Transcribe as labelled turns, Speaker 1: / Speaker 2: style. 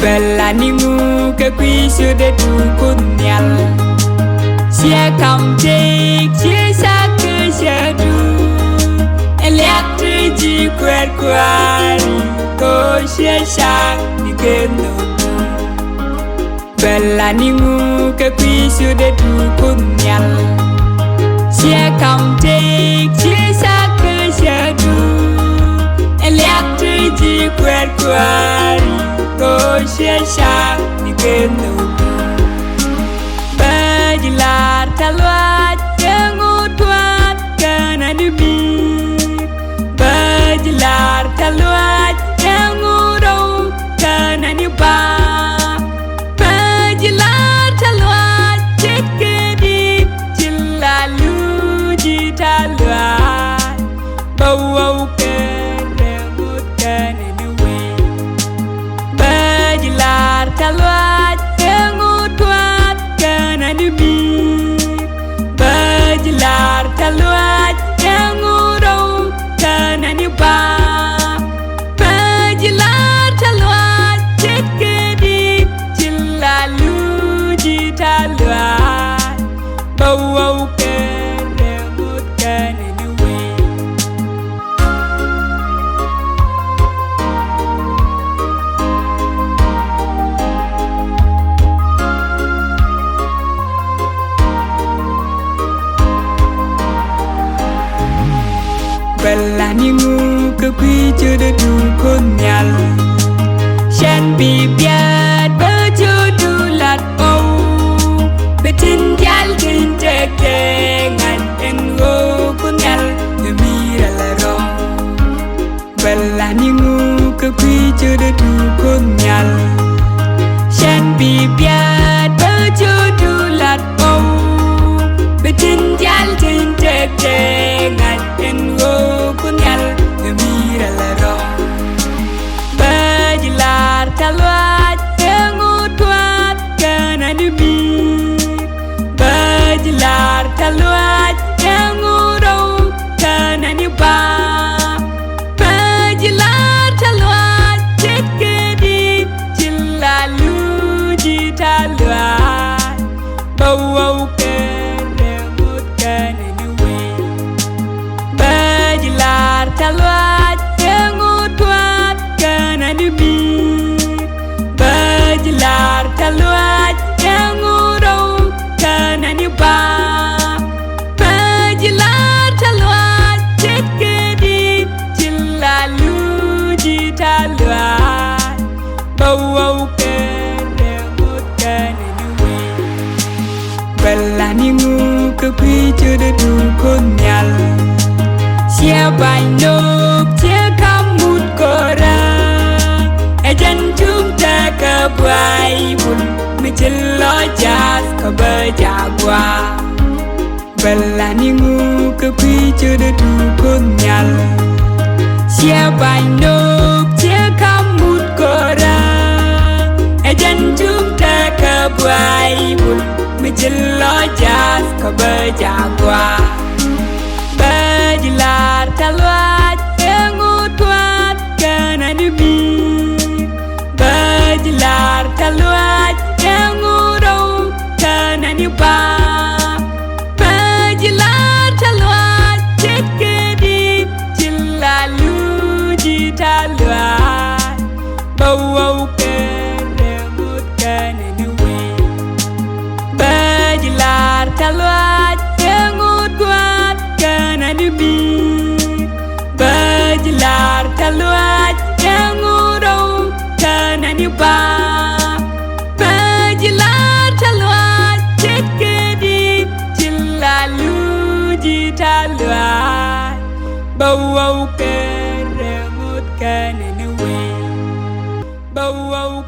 Speaker 1: Belanimu ke kui sudah dukun nyal. Sia kamtik sia ke syadu. Elektrik ji kuat-kuari ko sia sang di gendong. Belanimu ke kui sudah dukun nyal. Sia kamtik sia ke syadu. Elektrik ji kuat-kuari ko sia sang di gendong. Bajilar taluat jengut kuat kena debit. Bajilar taluat jengurau kena dibak. Bajilar taluat cek kedip jelalu jitaluat. Bau keremut kena duit. Bajilar taluat jengut kuat kena debit. Bajilar taluat jengurau kena dibak. Bajilar taluat cek kedip jelalu jitaluat. Bau keremut kena duit. Belanimu ke kui jodoh dukun nyal. Shan bibiat berjodoh oh. Betinjal kencek dengan engo kunyal gembira larong. Belanimu ke kui jodoh dukun nyal. Shan bibiat berjodoh oh. Betinjal kencek dengan engo kunyal gembira larong. Bajilar taluat jengut kuat kena debit. Bajilar taluat jengurau kena dibak. Bajilar taluat cek kedip jelalu jitaluat. Bau keremut kena duit. Bajilar taluat jengut kuat kena debit. Bajilar taluat jengurau kena dibak. Bajilar taluat cek kedip jelalu jitaluat. Bau keremut kena duit. Belanimu ke kui jodoh dukun nyal. Siapa nuk cia kamut korang. Ejan jumta ke buai pun menjelok jas ke berjagua. Belanimu ke kui jodoh dukun nyal. Siapa nuk cia kamut korang. Ejan jumta ke buai pun menjelok jas ke berjagua. Bajilar taluat jengut kuat kena debit. Bajilar taluat jengurau kena dibak. Bajilar taluat cek kedip jelalu jitaluat. Bau keremut kena duit. Bajilar taluat jengut kuat kena debit. Bajilar taluat jengurau kena dibak. Bajilar taluat cek kedip jelalu jitaluat. Bau keremut kena duit. Bau